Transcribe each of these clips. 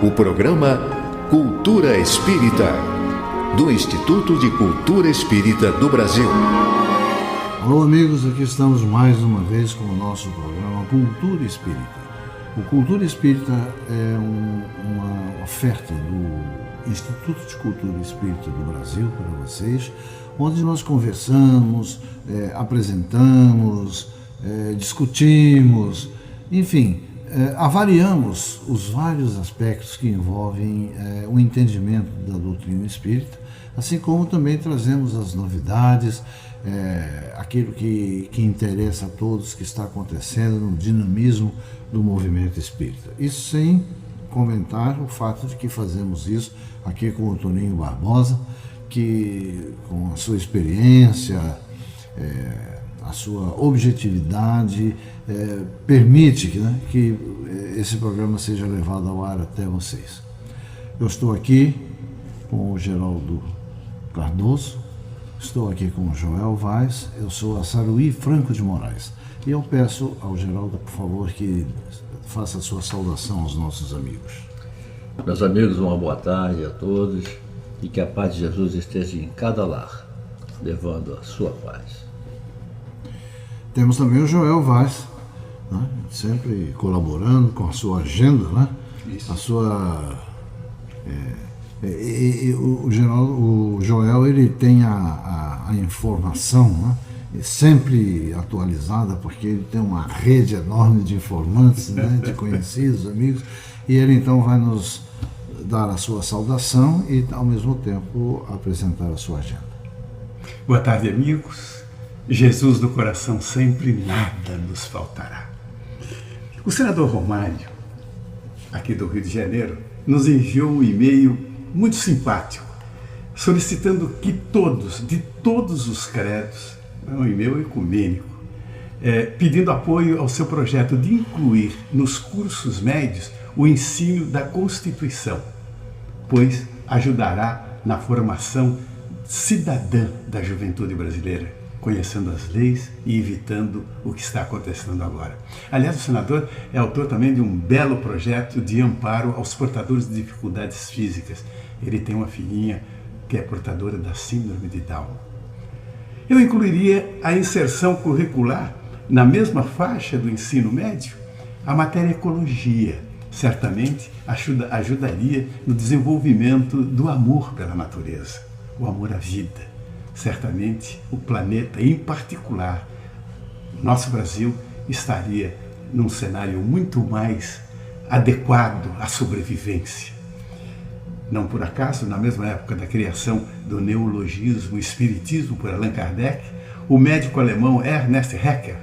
o programa Cultura Espírita, do Instituto de Cultura Espírita do Brasil. Alô amigos, aqui estamos mais uma vez com o nosso programa Cultura Espírita. O Cultura Espírita é uma oferta do Instituto de Cultura Espírita do Brasil para vocês, onde nós conversamos, apresentamos, discutimos, enfim, avaliamos os vários aspectos que envolvem o entendimento da doutrina espírita, assim como também trazemos as novidades, aquilo que interessa a todos, que está acontecendo no dinamismo do movimento espírita. Isso sem comentar o fato de que fazemos isso aqui com o Toninho Barbosa, que com a sua experiência, a sua objetividade, permite que esse programa seja levado ao ar até vocês. Eu estou aqui com o Geraldo Cardoso, estou aqui com o Joel Vaz, eu sou a Saruí Franco de Moraes. E eu peço ao Geraldo, por favor, que faça a sua saudação aos nossos amigos. Meus amigos, uma boa tarde a todos e que a paz de Jesus esteja em cada lar, levando a sua paz. Temos também o Joel Vaz, né? Sempre colaborando com a sua agenda, né? Isso. A sua... o Joel, ele tem a informação, né? Sempre atualizada, porque ele tem uma rede enorme de informantes, né? De conhecidos, amigos, e ele então vai nos dar a sua saudação e ao mesmo tempo apresentar a sua agenda. Boa tarde, amigos. Jesus do coração, sempre nada nos faltará. O senador Romário, aqui do Rio de Janeiro, nos enviou um e-mail muito simpático, solicitando que todos, de todos os credos, é um e-mail ecumênico, pedindo apoio ao seu projeto de incluir nos cursos médios o ensino da Constituição, pois ajudará na formação cidadã da juventude brasileira, conhecendo as leis e evitando o que está acontecendo agora. Aliás, o senador é autor também de um belo projeto de amparo aos portadores de dificuldades físicas. Ele tem uma filhinha que é portadora da síndrome de Down. Eu incluiria a inserção curricular, na mesma faixa do ensino médio, a matéria ecologia. Certamente ajudaria no desenvolvimento do amor pela natureza, o amor à vida. Certamente o planeta, em particular, nosso Brasil, estaria num cenário muito mais adequado à sobrevivência. Não por acaso, na mesma época da criação do neologismo espiritismo por Allan Kardec, o médico alemão Ernst Haeckel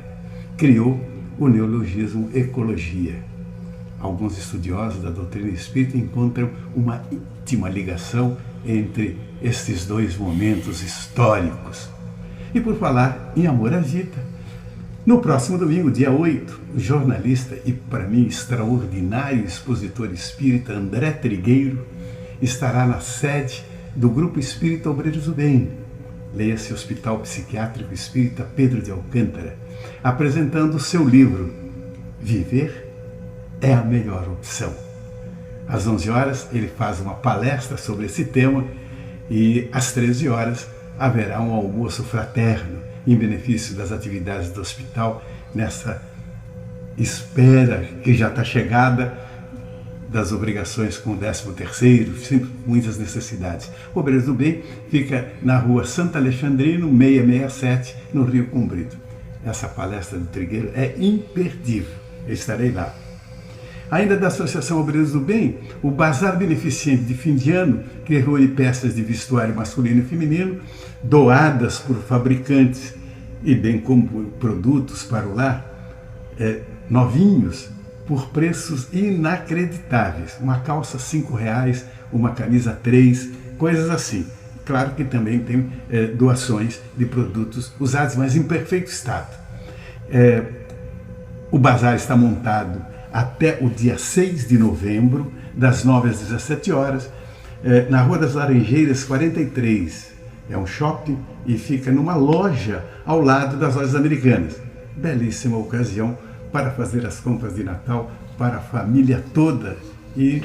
criou o neologismo ecologia. Alguns estudiosos da doutrina espírita encontram uma íntima ligação entre estes dois momentos históricos. E por falar em amor à vida, no próximo domingo, dia 8, o jornalista e, para mim, extraordinário expositor espírita André Trigueiro estará na sede do Grupo Espírita Obreiros do Bem, leia-se Hospital Psiquiátrico Espírita Pedro de Alcântara, apresentando o seu livro Viver é a Melhor Opção. Às 11 horas ele faz uma palestra sobre esse tema e às 13 horas haverá um almoço fraterno em benefício das atividades do hospital nessa espera que já está chegada das obrigações com o 13º, sempre muitas necessidades. O Obreiros do Bem fica na rua Santo Alexandrino, 667, no Rio Comprido. Essa palestra do Trigueiro é imperdível, eu estarei lá. Ainda da Associação Obreiros do Bem, o Bazar Beneficente de Fim de Ano, que reúne peças de vestuário masculino e feminino, doadas por fabricantes, e bem como produtos para o lar, novinhos, por preços inacreditáveis. Uma calça R$5, uma camisa R$3, coisas assim. Claro que também tem doações de produtos usados, mas em perfeito estado. O bazar está montado até o dia 6 de novembro, das 9 às 17 horas, na Rua das Laranjeiras 43. É um shopping e fica numa loja ao lado das lojas americanas. Belíssima ocasião para fazer as compras de Natal para a família toda e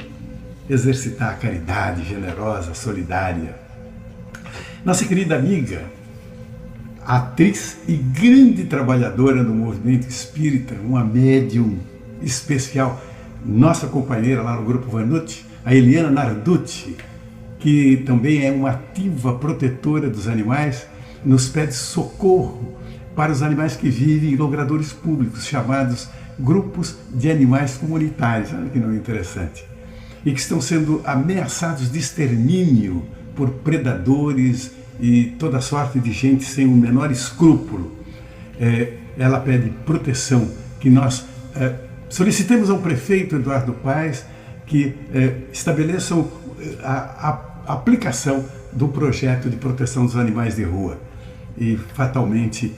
exercitar a caridade generosa, solidária. Nossa querida amiga, atriz e grande trabalhadora do movimento espírita, uma médium especial, nossa companheira lá no Grupo Vanucci, a Eliana Narducci, que também é uma ativa protetora dos animais, nos pede socorro para os animais que vivem em logradouros públicos, chamados grupos de animais comunitários. Olha que nome interessante. E que estão sendo ameaçados de extermínio por predadores e toda sorte de gente sem o menor escrúpulo. Ela pede proteção, que nós solicitemos ao prefeito Eduardo Paes que estabeleçam a aplicação do projeto de proteção dos animais de rua. E fatalmente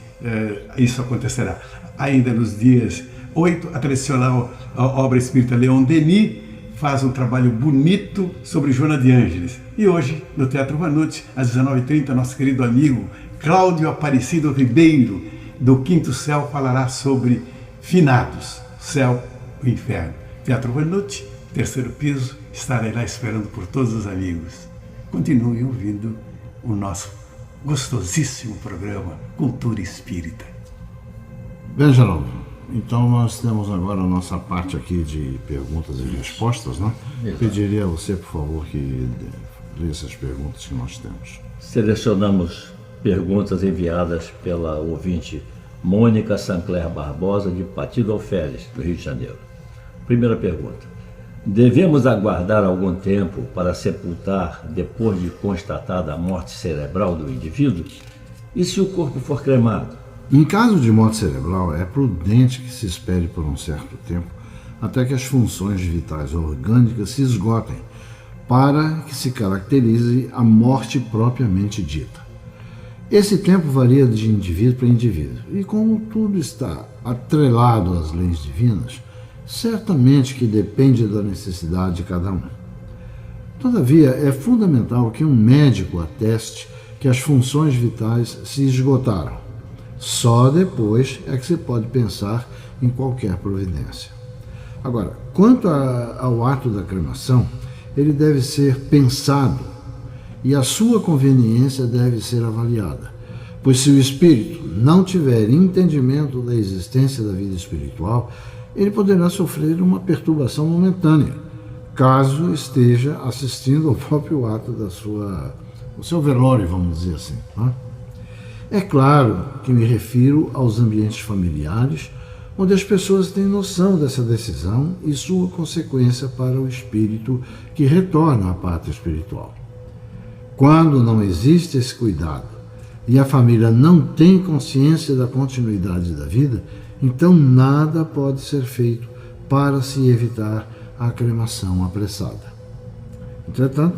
isso acontecerá. Ainda nos dias 8, a tradicional obra espírita Leon Denis faz um trabalho bonito sobre Joana de Ângeles. E hoje, no Teatro Vanucci, às 19h30, nosso querido amigo Cláudio Aparecido Ribeiro, do Quinto Céu, falará sobre finados, céu e inferno. Teatro Vanucci, terceiro piso, estarei lá esperando por todos os amigos. Continue ouvindo o nosso gostosíssimo programa Cultura Espírita. Bem, Geraldo, então nós temos agora a nossa parte aqui de perguntas e respostas, né? Exato. Pediria a você, por favor, que lesse as perguntas que nós temos. Selecionamos perguntas enviadas pela ouvinte Mônica Sancler Barbosa, de Partido Alferes, do Rio de Janeiro. Primeira pergunta. Devemos aguardar algum tempo para sepultar depois de constatada a morte cerebral do indivíduo? E se o corpo for cremado? Em caso de morte cerebral, é prudente que se espere por um certo tempo até que as funções vitais orgânicas se esgotem, para que se caracterize a morte propriamente dita. Esse tempo varia de indivíduo para indivíduo, e como tudo está atrelado às leis divinas, certamente que depende da necessidade de cada um. Todavia, é fundamental que um médico ateste que as funções vitais se esgotaram. Só depois é que se pode pensar em qualquer providência. Agora, quanto ao ato da cremação, ele deve ser pensado e a sua conveniência deve ser avaliada, pois se o espírito não tiver entendimento da existência da vida espiritual, ele poderá sofrer uma perturbação momentânea, caso esteja assistindo ao próprio ato do seu velório, vamos dizer assim. Né? É claro que me refiro aos ambientes familiares, onde as pessoas têm noção dessa decisão e sua consequência para o espírito que retorna à pátria espiritual. Quando não existe esse cuidado e a família não tem consciência da continuidade da vida, então nada pode ser feito para se evitar a cremação apressada. Entretanto,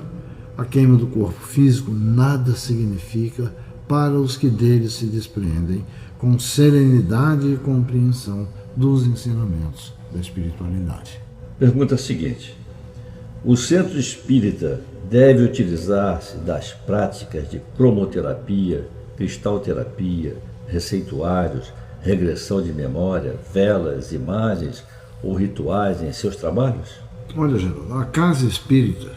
a queima do corpo físico nada significa para os que dele se desprendem com serenidade e compreensão dos ensinamentos da espiritualidade. Pergunta seguinte. O centro espírita deve utilizar-se das práticas de cromoterapia, cristalterapia, receituários, regressão de memória, velas, imagens ou rituais em seus trabalhos? Olha, Geraldo, a casa espírita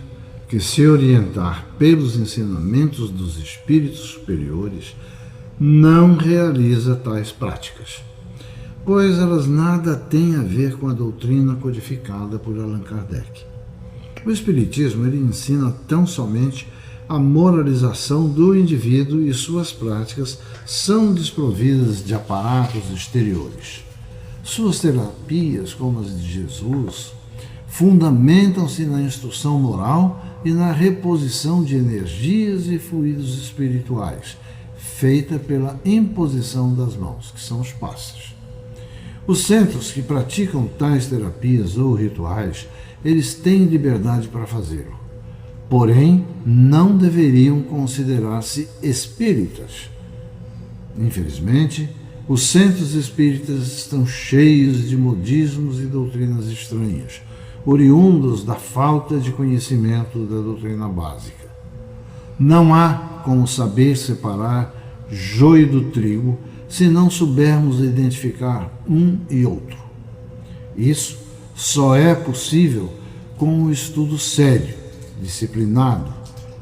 que se orientar pelos ensinamentos dos espíritos superiores não realiza tais práticas, pois elas nada têm a ver com a doutrina codificada por Allan Kardec. O Espiritismo ele ensina tão somente a moralização do indivíduo e suas práticas são desprovidas de aparatos exteriores. Suas terapias, como as de Jesus, fundamentam-se na instrução moral e na reposição de energias e fluidos espirituais, feita pela imposição das mãos, que são os passes. Os centros que praticam tais terapias ou rituais, eles têm liberdade para fazê-lo. Porém, não deveriam considerar-se espíritas. Infelizmente, os centros espíritas estão cheios de modismos e doutrinas estranhas, oriundos da falta de conhecimento da doutrina básica. Não há como saber separar joio do trigo se não soubermos identificar um e outro. Isso só é possível com o estudo sério, disciplinado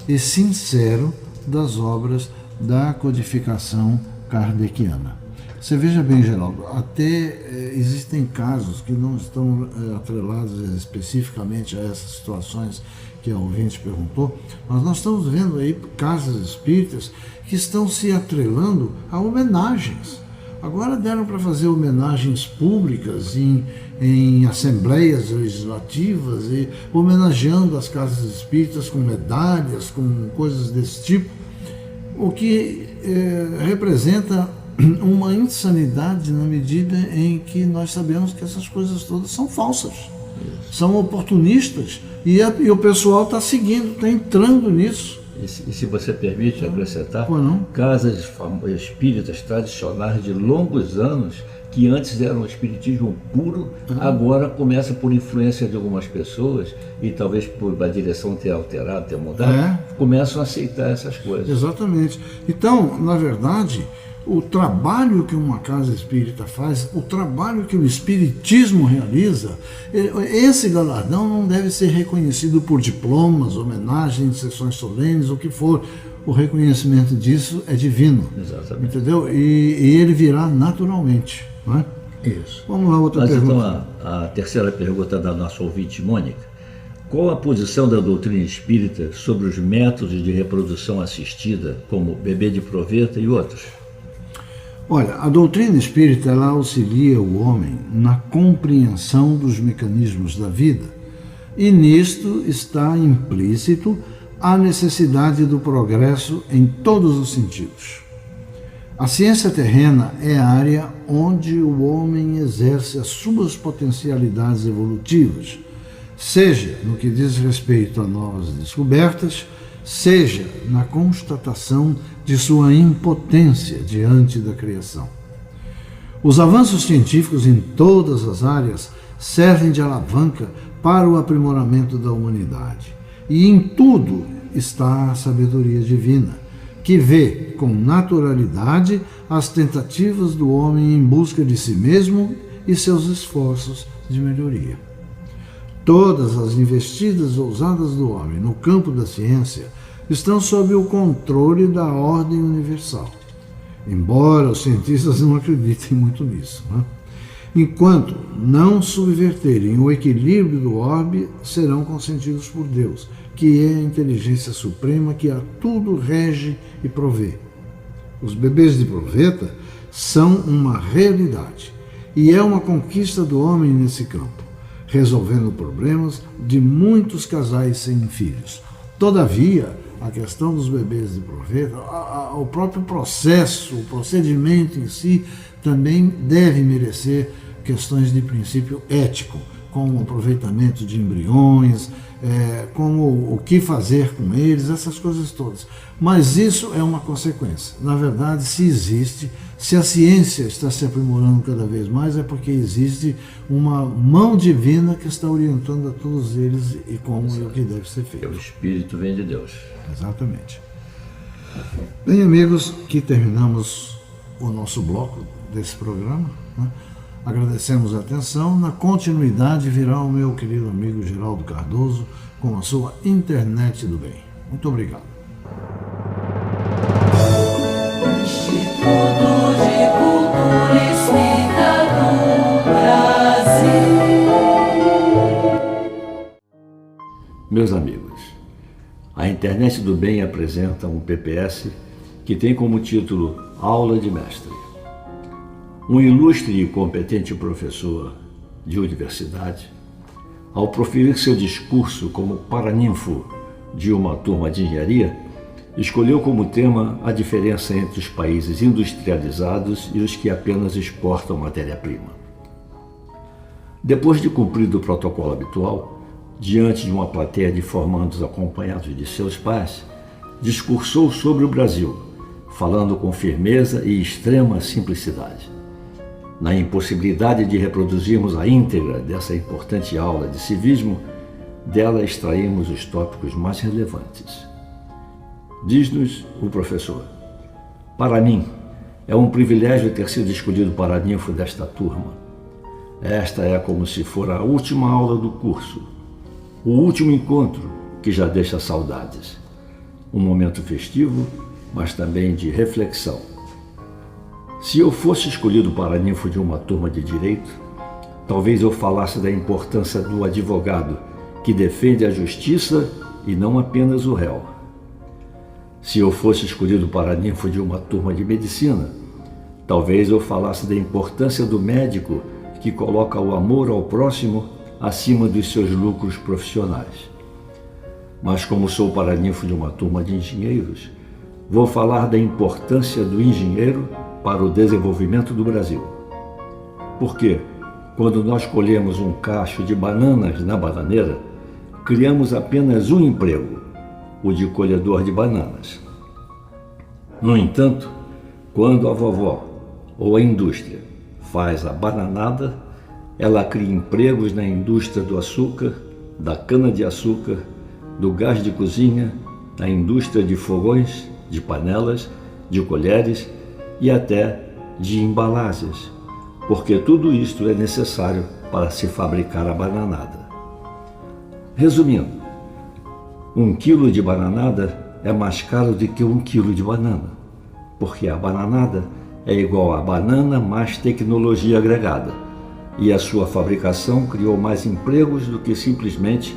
e sincero das obras da codificação kardeciana. Você veja bem, Geraldo, até existem casos que não estão atrelados especificamente a essas situações que a ouvinte perguntou, mas nós estamos vendo aí casas espíritas que estão se atrelando a homenagens. Agora deram para fazer homenagens públicas em assembleias legislativas e homenageando as casas espíritas com medalhas, com coisas desse tipo, o que representa uma insanidade na medida em que nós sabemos que essas coisas todas são falsas, são oportunistas e o pessoal está seguindo, está entrando nisso. E se você permite acrescentar, não? casas espíritas tradicionais de longos anos, que antes eram um espiritismo puro, agora começa por influência de algumas pessoas, e talvez por a direção ter alterado, ter mudado, começam a aceitar essas coisas. Exatamente. Então, na verdade, o trabalho que uma casa espírita faz, o trabalho que o espiritismo realiza, esse galardão não deve ser reconhecido por diplomas, homenagens, sessões solenes, o que for. O reconhecimento disso é divino. Exatamente. Entendeu? E ele virá naturalmente. Não é? Isso. Vamos lá, outra pergunta. Então, a terceira pergunta da nossa ouvinte Mônica. Qual a posição da doutrina espírita sobre os métodos de reprodução assistida, como bebê de proveta e outros? Olha, a doutrina espírita ela auxilia o homem na compreensão dos mecanismos da vida, e nisto está implícito a necessidade do progresso em todos os sentidos. A ciência terrena é a área onde o homem exerce as suas potencialidades evolutivas, seja no que diz respeito a novas descobertas, seja na constatação de sua impotência diante da criação. Os avanços científicos em todas as áreas servem de alavanca para o aprimoramento da humanidade. E em tudo está a sabedoria divina, que vê com naturalidade as tentativas do homem em busca de si mesmo e seus esforços de melhoria. Todas as investidas ousadas do homem no campo da ciência estão sob o controle da ordem universal, embora os cientistas não acreditem muito nisso, né? Enquanto não subverterem o equilíbrio do orbe, serão consentidos por Deus, que é a inteligência suprema que a tudo rege e provê. Os bebês de proveta são uma realidade e é uma conquista do homem nesse campo, resolvendo problemas de muitos casais sem filhos. Todavia, a questão dos bebês de proveta, o próprio processo, o procedimento em si, também deve merecer questões de princípio ético, como o aproveitamento de embriões, como o que fazer com eles, essas coisas todas. Mas isso é uma consequência. Na verdade, se existe, se a ciência está se aprimorando cada vez mais, é porque existe uma mão divina que está orientando a todos eles e como é o que deve ser feito. O Espírito vem de Deus. Exatamente. Bem, amigos, que terminamos o nosso bloco desse programa, né? Agradecemos a atenção. Na continuidade virá o meu querido amigo Geraldo Cardoso com a sua Internet do Bem. Muito obrigado. Instituto de Cultura Espírita do Brasil. Meus amigos, a Internet do Bem apresenta um PPS que tem como título Aula de Mestre. Um ilustre e competente professor de universidade, ao proferir seu discurso como paraninfo de uma turma de engenharia, escolheu como tema a diferença entre os países industrializados e os que apenas exportam matéria-prima. Depois de cumprido o protocolo habitual, diante de uma plateia de formandos acompanhados de seus pais, discursou sobre o Brasil, falando com firmeza e extrema simplicidade. Na impossibilidade de reproduzirmos a íntegra dessa importante aula de civismo, dela extraímos os tópicos mais relevantes. Diz-nos o professor: para mim, é um privilégio ter sido escolhido paraninfo desta turma. Esta é como se fora a última aula do curso. o último encontro que já deixa saudades. Um momento festivo, mas também de reflexão. Se eu fosse escolhido paraninfo de uma turma de direito, talvez eu falasse da importância do advogado que defende a justiça e não apenas o réu. Se eu fosse escolhido paraninfo de uma turma de medicina, talvez eu falasse da importância do médico que coloca o amor ao próximo acima dos seus lucros profissionais. Mas como sou paraninfo de uma turma de engenheiros, vou falar da importância do engenheiro para o desenvolvimento do Brasil. Porque, quando nós colhemos um cacho de bananas na bananeira, criamos apenas um emprego, o de colhedor de bananas. No entanto, quando a vovó ou a indústria faz a bananada, ela cria empregos na indústria do açúcar, da cana-de-açúcar, do gás de cozinha, na indústria de fogões, de panelas, de colheres e até de embalagens, porque tudo isto é necessário para se fabricar a bananada. Resumindo, 1 quilo de bananada é mais caro do que 1 quilo de banana, porque a bananada é igual a banana mais tecnologia agregada, e a sua fabricação criou mais empregos do que simplesmente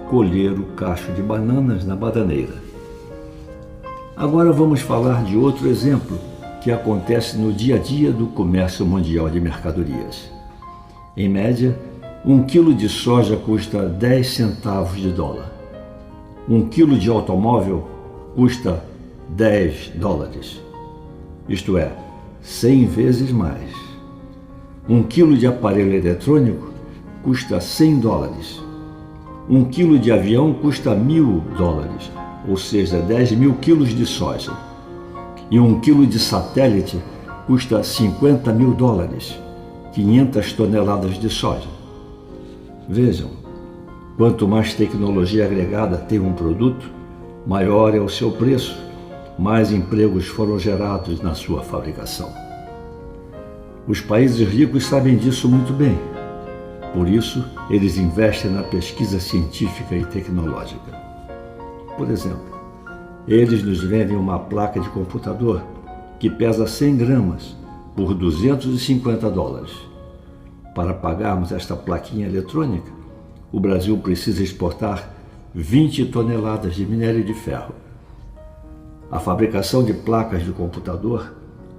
colher o cacho de bananas na bananeira. Agora vamos falar de outro exemplo que acontece no dia a dia do comércio mundial de mercadorias. Em média, 1 quilo de soja custa 10 centavos de dólar. 1 quilo de automóvel custa 10 dólares. Isto é, 100 vezes mais. 1 quilo de aparelho eletrônico custa 100 dólares. 1 quilo de avião custa 1.000 dólares, ou seja, 10.000 quilos de soja. E 1 quilo de satélite custa 50.000 dólares, 500 toneladas de soja. Vejam, quanto mais tecnologia agregada tem um produto, maior é o seu preço, mais empregos foram gerados na sua fabricação. Os países ricos sabem disso muito bem. Por isso, eles investem na pesquisa científica e tecnológica. Por exemplo, eles nos vendem uma placa de computador que pesa 100 gramas por 250 dólares. Para pagarmos esta plaquinha eletrônica, o Brasil precisa exportar 20 toneladas de minério de ferro. A fabricação de placas de computador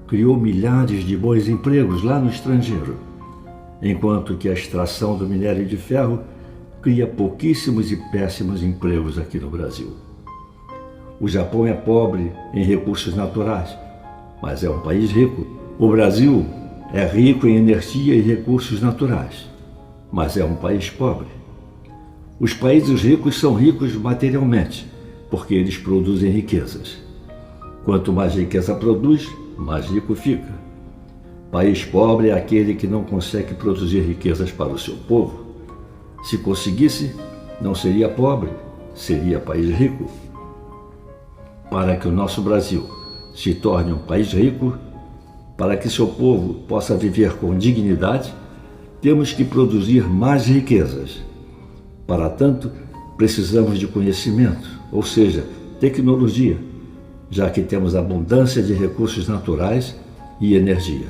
criou milhares de bons empregos lá no estrangeiro, enquanto que a extração do minério de ferro cria pouquíssimos e péssimos empregos aqui no Brasil. O Japão é pobre em recursos naturais, mas é um país rico. O Brasil é rico em energia e recursos naturais, mas é um país pobre. Os países ricos são ricos materialmente, porque eles produzem riquezas. Quanto mais riqueza produz, mais rico fica. País pobre é aquele que não consegue produzir riquezas para o seu povo. Se conseguisse, não seria pobre, seria país rico. Para que o nosso Brasil se torne um país rico, para que seu povo possa viver com dignidade, temos que produzir mais riquezas. Para tanto, precisamos de conhecimento, ou seja, tecnologia, já que temos abundância de recursos naturais e energia.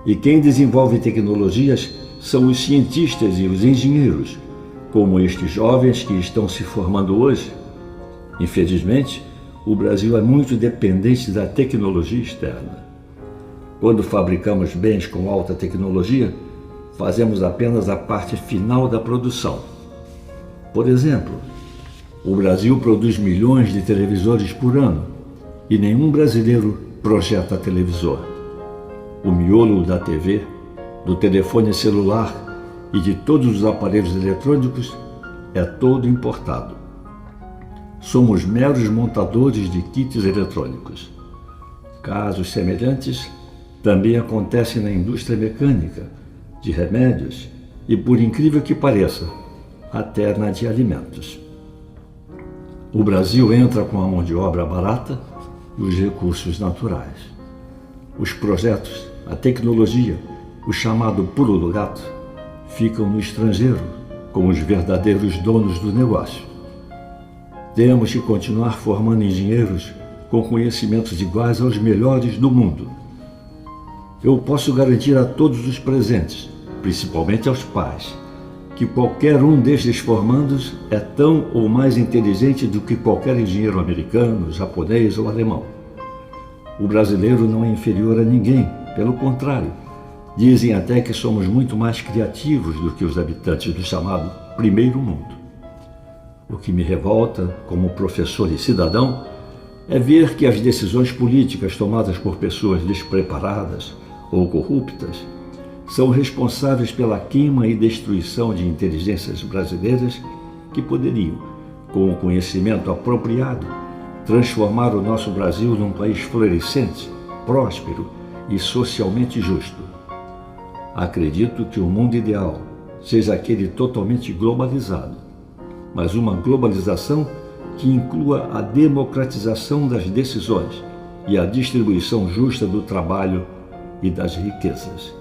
E quem desenvolve tecnologias são os cientistas e os engenheiros, como estes jovens que estão se formando hoje. Infelizmente, o Brasil é muito dependente da tecnologia externa. Quando fabricamos bens com alta tecnologia, fazemos apenas a parte final da produção. Por exemplo, o Brasil produz milhões de televisores por ano e nenhum brasileiro projeta televisor. O miolo da TV, do telefone celular e de todos os aparelhos eletrônicos é todo importado. Somos meros montadores de kits eletrônicos. Casos semelhantes também acontecem na indústria mecânica, de remédios e, por incrível que pareça, até na de alimentos. O Brasil entra com a mão de obra barata e os recursos naturais. Os projetos, a tecnologia, o chamado pulo do gato, ficam no estrangeiro, com os verdadeiros donos do negócio. Temos que continuar formando engenheiros com conhecimentos iguais aos melhores do mundo. Eu posso garantir a todos os presentes, principalmente aos pais, que qualquer um destes formandos é tão ou mais inteligente do que qualquer engenheiro americano, japonês ou alemão. O brasileiro não é inferior a ninguém, pelo contrário. Dizem até que somos muito mais criativos do que os habitantes do chamado primeiro mundo. O que me revolta, como professor e cidadão, é ver que as decisões políticas tomadas por pessoas despreparadas ou corruptas são responsáveis pela queima e destruição de inteligências brasileiras que poderiam, com o conhecimento apropriado, transformar o nosso Brasil num país florescente, próspero e socialmente justo. Acredito que o mundo ideal seja aquele totalmente globalizado, mas uma globalização que inclua a democratização das decisões e a distribuição justa do trabalho e das riquezas.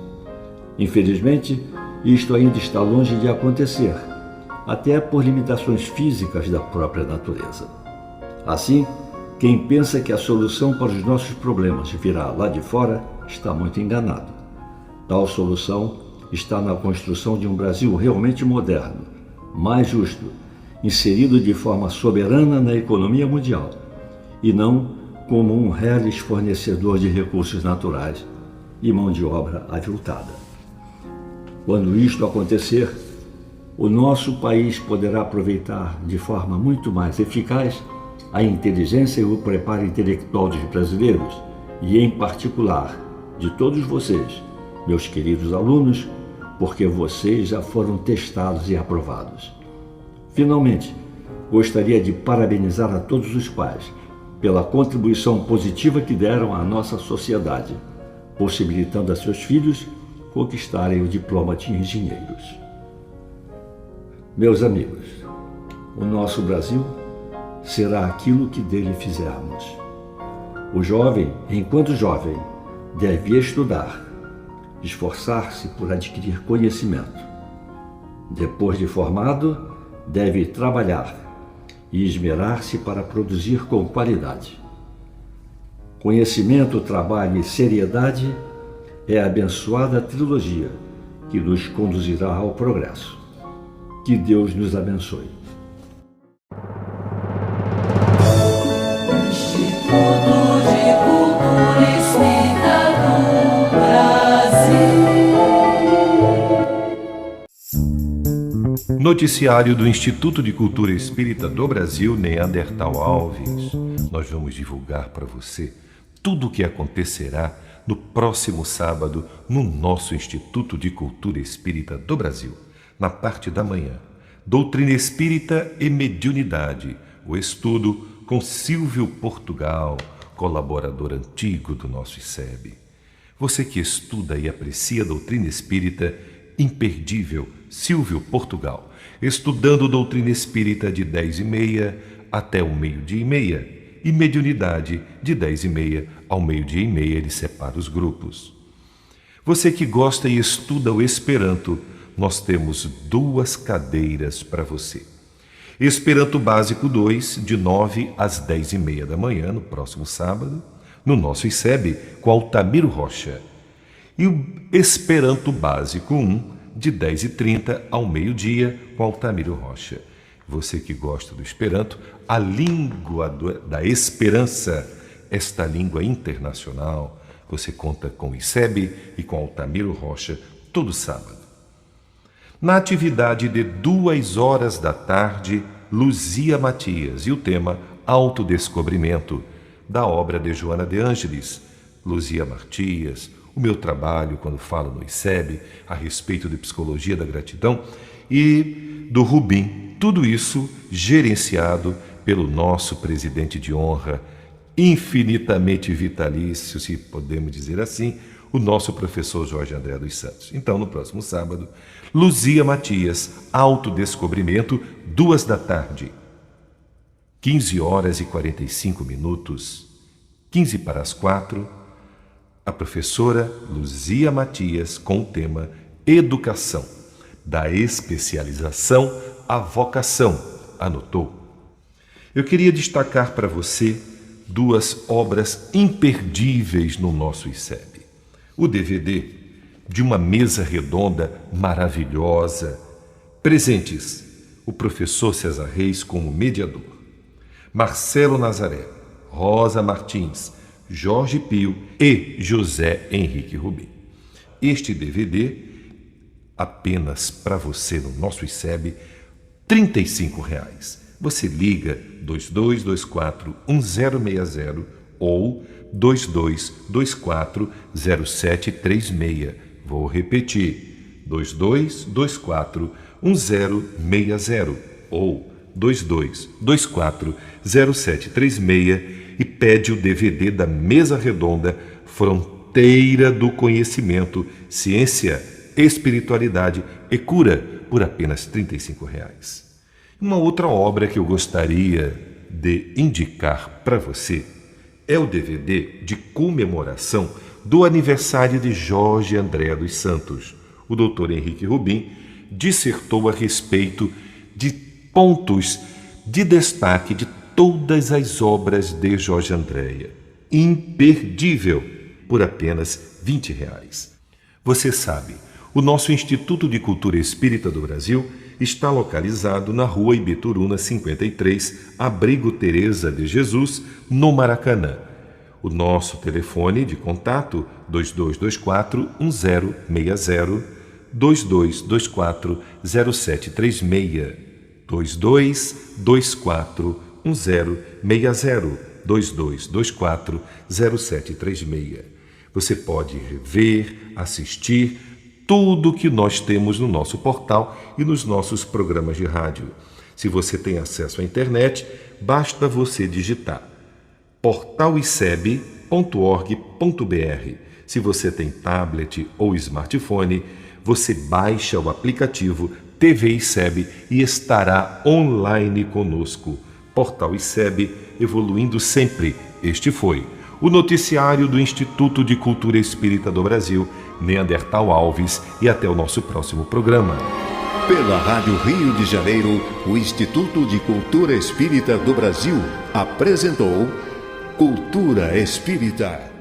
Infelizmente, isto ainda está longe de acontecer, até por limitações físicas da própria natureza. Assim, quem pensa que a solução para os nossos problemas virá lá de fora está muito enganado. Tal solução está na construção de um Brasil realmente moderno, mais justo, inserido de forma soberana na economia mundial, e não como um reles fornecedor de recursos naturais e mão de obra aviltada. Quando isto acontecer, o nosso país poderá aproveitar de forma muito mais eficaz a inteligência e o preparo intelectual dos brasileiros e, em particular, de todos vocês, meus queridos alunos, porque vocês já foram testados e aprovados. Finalmente, gostaria de parabenizar a todos os pais pela contribuição positiva que deram à nossa sociedade, possibilitando a seus filhos conquistarem o diploma de engenheiros. Meus amigos, o nosso Brasil será aquilo que dele fizermos. O jovem, enquanto jovem, deve estudar, esforçar-se por adquirir conhecimento. Depois de formado, deve trabalhar e esmerar-se para produzir com qualidade. Conhecimento, trabalho e seriedade é a abençoada trilogia que nos conduzirá ao progresso. Que Deus nos abençoe. Instituto de Cultura Espírita do Brasil. Noticiário do Instituto de Cultura Espírita do Brasil, Neandertal Alves. Nós vamos divulgar para você tudo o que acontecerá no próximo sábado no nosso Instituto de Cultura Espírita do Brasil, na parte da manhã. Doutrina Espírita e Mediunidade, o estudo com Silvio Portugal, colaborador antigo do nosso ICEB. Você que estuda e aprecia a doutrina espírita, imperdível, Silvio Portugal, estudando doutrina espírita de 10h30 até o 12h30, e mediunidade de 10h30 ao 12h30, ele separa os grupos. Você que gosta e estuda o Esperanto, nós temos 2 cadeiras para você. Esperanto Básico 2, de 9 às 10h30 da manhã, no próximo sábado, no nosso ICEB, com Altamiro Rocha. E o Esperanto Básico 1, de 10h30 ao 12h, com Altamiro Rocha. Você que gosta do Esperanto, a língua da esperança, esta língua internacional, você conta com o ICEB e com Altamiro Rocha todo sábado. Na atividade de 2h da tarde, Luzia Matias, e o tema Autodescobrimento, da obra de Joana de Ângeles. Luzia Matias, o meu trabalho quando falo no ICEB a respeito de psicologia da gratidão, e do Rubim. Tudo isso gerenciado pelo nosso presidente de honra, infinitamente vitalício, se podemos dizer assim, o nosso professor Jorge André dos Santos. Então, no próximo sábado, Luzia Matias, Autodescobrimento, 2 da tarde, 15h45, 15 para as 4, a professora Luzia Matias com o tema Educação, da especialização à vocação, anotou? Eu queria destacar para você 2 obras imperdíveis no nosso ICEB. O DVD de uma mesa redonda maravilhosa. Presentes: o professor César Reis como mediador, Marcelo Nazaré, Rosa Martins, Jorge Pio e José Henrique Rubim. Este DVD, apenas para você no nosso ICEB, R$ 35. Você liga 2224-1060 ou 2224-0736. Vou repetir, 2224-1060 ou 2224-0736 e pede o DVD da Mesa Redonda Fronteira do Conhecimento, Ciência, Espiritualidade e Cura por apenas R$ 35. Uma outra obra que eu gostaria de indicar para você é o DVD de comemoração do aniversário de Jorge André dos Santos. O Dr. Henrique Rubim dissertou a respeito de pontos de destaque de todas as obras de Jorge Andréa. Imperdível, por apenas R$ 20. Você sabe, o nosso Instituto de Cultura Espírita do Brasil está localizado na Rua Ibituruna 53, Abrigo Teresa de Jesus, no Maracanã. O nosso telefone de contato 2224-1060, 2224-0736, 2224-1060, 2224-0736. Você pode rever, assistir tudo que nós temos no nosso portal e nos nossos programas de rádio. Se você tem acesso à internet, basta você digitar portaliceb.org.br. Se você tem tablet ou smartphone, você baixa o aplicativo TV ICEB e estará online conosco. Portal ICEB, evoluindo sempre. Este foi o noticiário do Instituto de Cultura Espírita do Brasil, Neandertal Alves, e até o nosso próximo programa. Pela Rádio Rio de Janeiro, o Instituto de Cultura Espírita do Brasil apresentou Cultura Espírita.